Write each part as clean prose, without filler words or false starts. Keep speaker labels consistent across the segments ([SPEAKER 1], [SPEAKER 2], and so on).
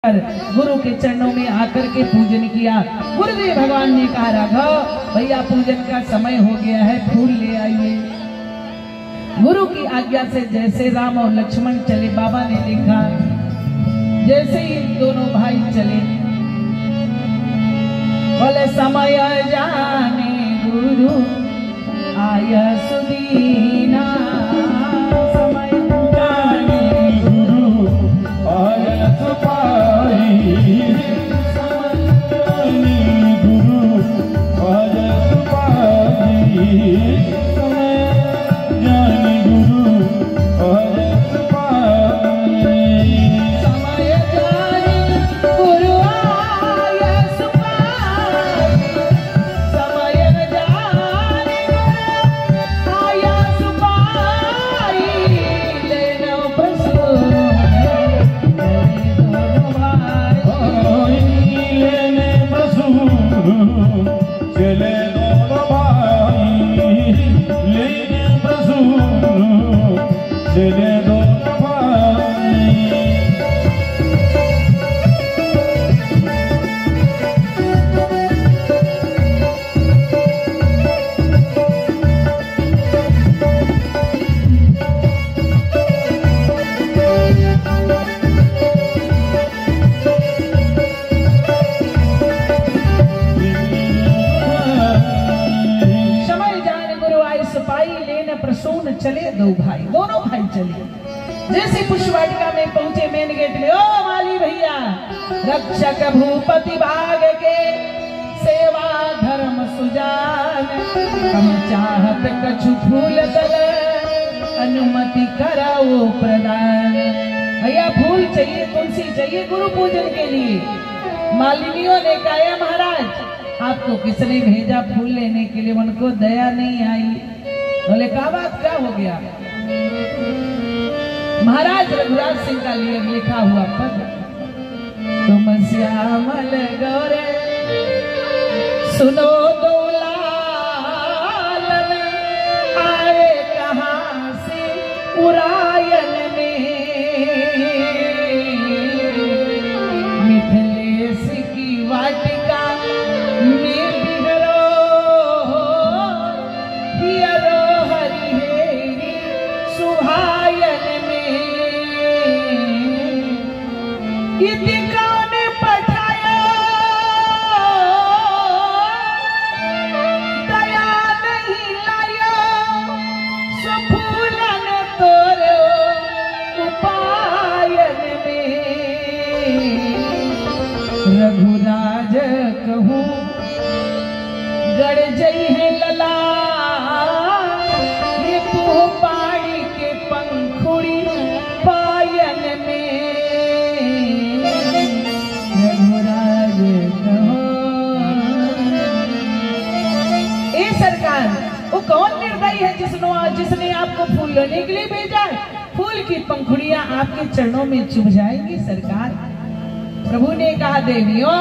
[SPEAKER 1] गुरु के चरणों में आकर के पूजन किया। गुरुदेव भगवान ने कहा, राघव भैया पूजन का समय हो गया है, फूल ले आइए। गुरु की आज्ञा से जैसे राम और लक्ष्मण चले, बाबा ने देखा जैसे ही दोनों भाई चले, बोले समय जाने गुरु आया सुदीना, समय जाने गुरु आया सुपारी, समय जाने गुरु आया सुपारी, समय जाने गुरु आया सुपारी, समय जाने गुरु आया सुपारी, समय जाने आया सुपारी, लेना बसून चले दोनों भाई, लेने बसून चले दोनों भाई। प्रसून चले दो भाई, दोनों भाई चले। जैसे पुष्पवाटिका में पहुंचे, मेन गेट में, ओ माली भैया, रक्षक भूपति भाग के सेवा धर्म सुजान, हम चाहत कछु फूल दल अनुमति कराओ प्रदान। भैया फूल चाहिए, तुलसी चाहिए गुरु पूजन के लिए। मालिनियों ने कहा, महाराज आपको किसने भेजा फूल लेने के लिए? उनको दया नहीं आई। बोले क्या बात, क्या हो गया? महाराज रघुराज सिंह का लिए लिखा हुआ पद, तुम श्यामल गौरे सुनो दौलाल आए कहाँ से उरायन में, मिथिलेश की वाटिका में बिहरो हियरो हरिहेरी सुहायन में, इति कौन पठाया दया नहीं लायो, सुफूलन तोरो उपायन में, रघुराज कहूँ गड़ जई है लला, ये तू पाड़ी के पंखुड़ी पायन में, रघुराज कहो। ए सरकार, वो कौन निर्दयी है जिसने आपको फूल लेने के लिए भेजा? फूल की पंखुड़ियां आपके चरणों में चुभ जाएंगी सरकार। प्रभु ने कहा, देवियों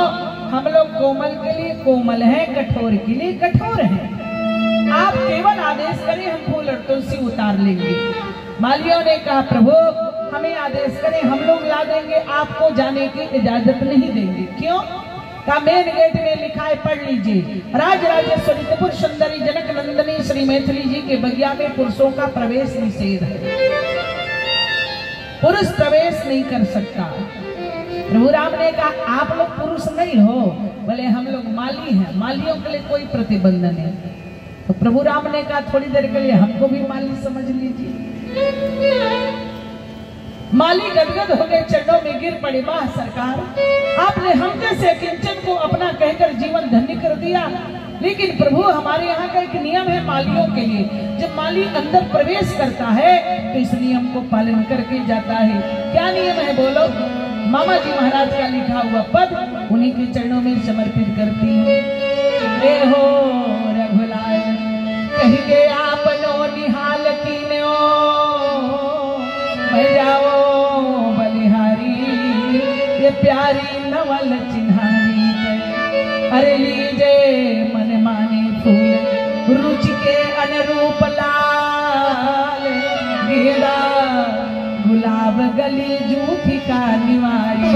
[SPEAKER 1] हम लोग कोमल के लिए कोमल हैं, कठोर के लिए कठोर हैं। आप केवल आदेश करें, हम फूल और तुलसी उतार लेंगे। मालियों ने कहा, प्रभु हमें आदेश करें, हम लोग ला देंगे, आपको जाने की इजाजत नहीं देंगे। क्यों? का मेन गेट में लिखा है, पढ़ लीजिए। राजराजेश्वरी त्रिपुर सुंदरी जनक नंदनी श्री मैथिली जी के बगिया में पुरुषों का प्रवेश निषेध है, पुरुष प्रवेश नहीं कर सकता। प्रभु राम ने कहा, आप लोग पुरुष नहीं हो? बोले हम लोग माली हैं, मालियों के लिए कोई प्रतिबंध नहीं। तो प्रभु राम ने कहा, थोड़ी देर के लिए हमको भी माली समझ लीजिए। माली गदगद हो गए, चरणों में गिर पड़े, वाह सरकार आपने हम जैसे किंचन को अपना कहकर जीवन धन्य कर दिया। लेकिन प्रभु हमारे यहाँ का एक नियम है मालियों के लिए, जब माली अंदर प्रवेश करता है तो इस नियम को पालन करके जाता है। क्या नियम है बोलो? मामा जी महाराज का लिखा हुआ पद उन्हीं के चरणों में समर्पित करती हूँ। रे हो रघुलाल कहिए आपनो निहाल कीन्यो, मैं जाओ बलिहारी ये प्यारी नवल चिन्हारी, अरे लीजे मन माने फूल रुचि के अनुरूप लाल, गेड़ा गुलाब गली जूठी का निवारी।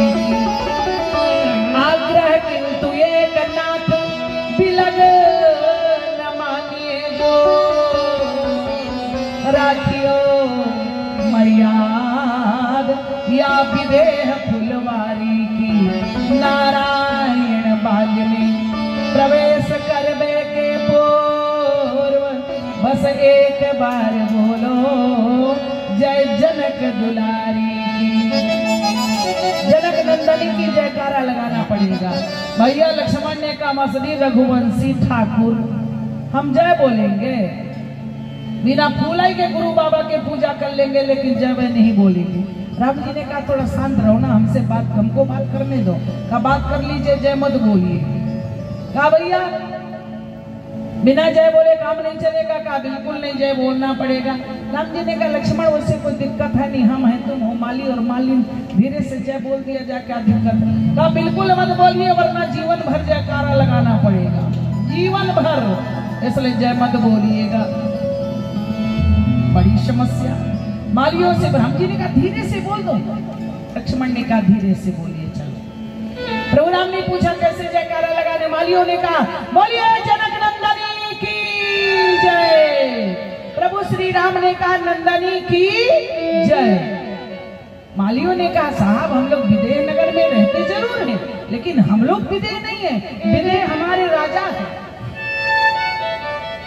[SPEAKER 1] बार बोलो जय जनक दुलारी की। जनक नंदनी की जयकारा लगाना पड़ेगा। भैया लक्ष्मण ने कहा मसली रघुवंशी ठाकुर हम जय बोलेंगे, बिना फूलाई के गुरु बाबा के पूजा कर लेंगे, लेकिन जय वह नहीं बोलेंगे। राम जी ने कहा थोड़ा शांत रहो ना, हमको बात करने दो। कहा बात कर लीजिए, जय मत बोलिए। कहा भैया बिना जय बोले काम नहीं चलेगा। कहा बिल्कुल नहीं, जय बोलना पड़ेगा। राम जी ने कहा लक्ष्मण वैसे कोई दिक्कत है नहीं, हम हैं तुम हो माली और मालिन, धीरे से जय बोल दिया जाए, क्या दिक्कत है। कहा बिल्कुल मत बोलिए वरना जीवन भर जयकारा लगाना पड़ेगा, जीवन भर, इसलिए जय मत बोलिएगा। बड़ी समस्या मालियों से। राम जी ने कहा धीरे से बोल दो। लक्ष्मण ने कहा धीरे से बोलिए चलो। प्रभु राम ने पूछा कैसे जयकारा लगाने। मालियों ने कहा बोलिए जनक नंदनी की जय। प्रभु श्री राम ने कहा नंदनी की जय। मालियों ने कहा साहब हम लोग विदेह नगर में रहते जरूर हैं, लेकिन हम लोग विदेह नहीं है, विदेह हमारे राजा है।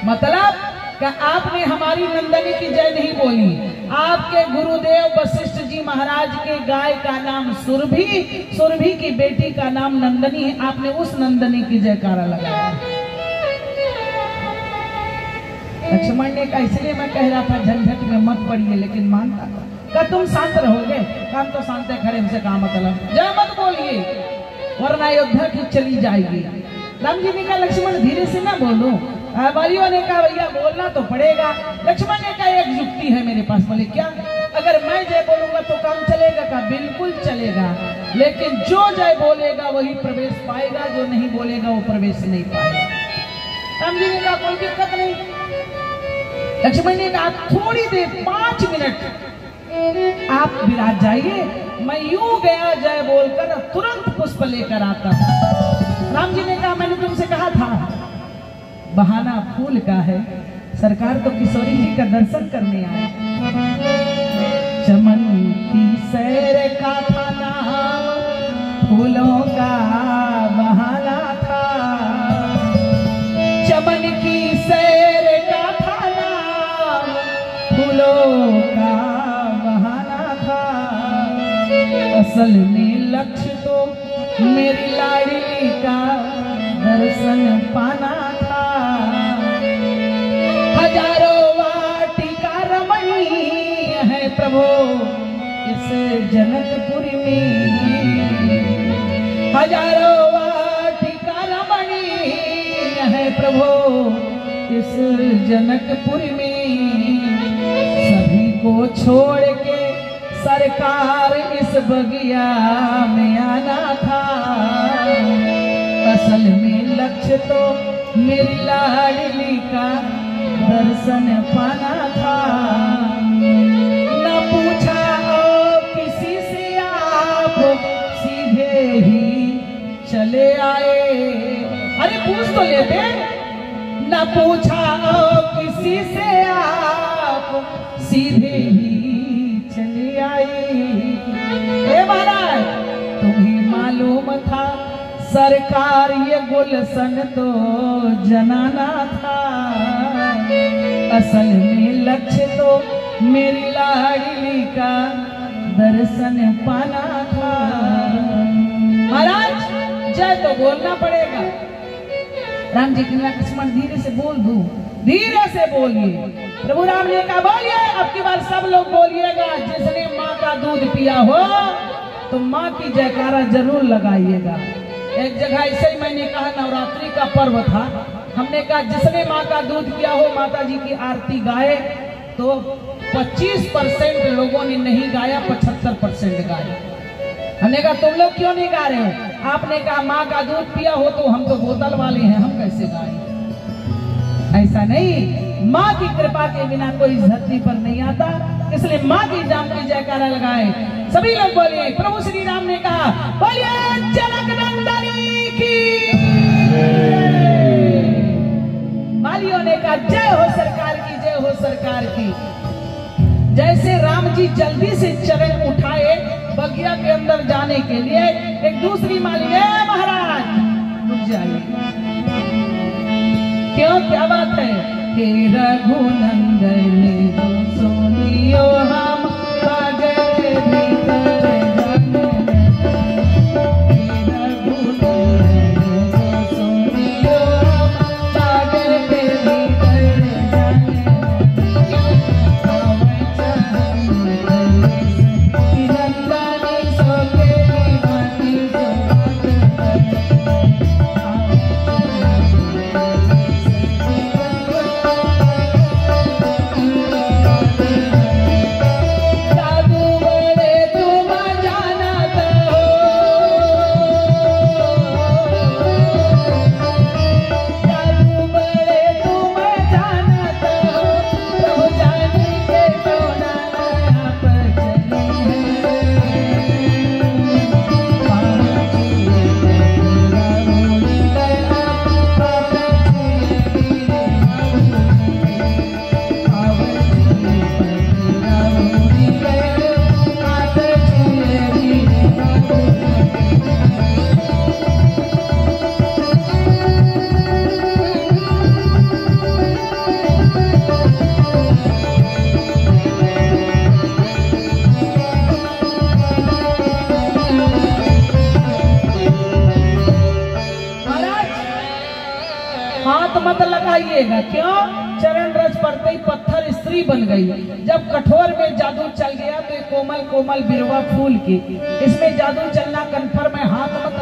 [SPEAKER 1] मतलब क्या आपने हमारी नंदनी की जय नहीं बोली। आपके गुरुदेव वशिष्ठ जी महाराज के गाय का नाम सुरभि, सुरभि की बेटी का नाम नंदनी है, आपने उस नंदनी की जयकारा लगाया। लक्ष्मण ने कहा इसलिए मैं कह रहा था झंझट में मत पड़िए, लेकिन मानता था। तुम शांत रहोगे, काम तो शांत है, खड़े हमसे काम मतलब जय मत बोलिए वरना अयोध्या की चली जाएगी। राम जी ने कहा लक्ष्मण धीरे से ना बोलो। वालियों ने कहा भैया बोलना तो पड़ेगा। लक्ष्मण ने कहा एक युक्ति है मेरे पास। बोले क्या? अगर मैं जय बोलूंगा तो काम चलेगा? का बिल्कुल चलेगा, लेकिन जो जय बोलेगा वही प्रवेश पाएगा, जो नहीं बोलेगा वो प्रवेश नहीं पाएगा। राम जी ने कहा कोई दिक्कत नहीं। लक्ष्मण ने कहा थोड़ी देर 5 मिनट आप विराज जाइए, मैं यूं गया जय बोलकर तुरंत पुष्प लेकर आता। राम जी ने कहा मैंने तुमसे कहा था बहाना फूल का है, सरकार तो किशोरी जी का दर्शन करने आए। चमन की सैर का था नाम, फूलों का बहाना था। चमन की सैर का था नाम, फूलों का बहाना था। असल में लक्ष्य तो मेरी लाडली का दर्शन पाना था। हजारों वाटिका रमणीय है प्रभु इस जनकपुरी में। हजारों वाटिका रमणीय है प्रभु इस जनकपुरी में। सभी को छोड़ के सरकार इस बगिया में आना था। असल में लक्ष्य तो मेरी लाडली का दर्शन पाना था। न पूछा किसी से आप सीधे ही चले आए। अरे पूछ तो लेते। न पूछा किसी से आप सीधे ही चले आए। महाराज तुम्हें मालूम था सरकार ये गुलशन तो जनाना था। असल में लक्ष्य तो मेरी लाडली का दर्शन पाना था। महाराज जय तो बोलना पड़ेगा। राम जी की लक्ष्मण धीरे से बोल दू, धीरे से बोलिए। प्रभु राम ने कहा बोलिए, अब की बार सब लोग बोलिएगा। जिसने माँ का दूध पिया हो तो माँ की जयकारा जरूर लगाइएगा। एक जगह ऐसे ही मैंने कहा नवरात्रि का पर्व था, हमने कहा जिसने माँ का दूध पिया हो माता जी की आरती गाए, तो 25% लोगों ने नहीं गाया, 75% गाए। हमने कहा तुम लोग क्यों नहीं गा रहे हो? आपने कहा माँ का दूध पिया हो तो हम तो बोतल वाले हैं, हम कैसे गाएं? ऐसा नहीं, माँ की कृपा के बिना कोई धरती पर नहीं आता, इसलिए माँ की जाम की जयकारा लगाए। सभी लोग बोलिए। प्रभु श्री राम ने कहा बोलिए जनक नंदनी की। मालियों ने कहा जय हो सरकार की, जय हो सरकार की। जैसे राम जी जल्दी से चरण उठाए बगिया के अंदर जाने के लिए, एक दूसरी माली महाराज रुक जाइए। क्यों, क्या बात है? हे रघुनंदन जो सुनियो हम सागर के भीतर जाने हे रघुनंदन जो सुनियो हम सागर के भीतर जाने आवे नंदनी सोके मति जादू बड़े तुम जानत हो जादू बड़े तुम जानत हो प्रभु जानी के टोना आप चले हाथ मत लगाइएगा। क्यों? चरण रज पड़ते ही पत्थर स्त्री बन गई। जब कठोर में जादू चल गया तो ये कोमल कोमल बिरवा फूल की, इसमें जादू चलना कन्फर्म है। हाथ मत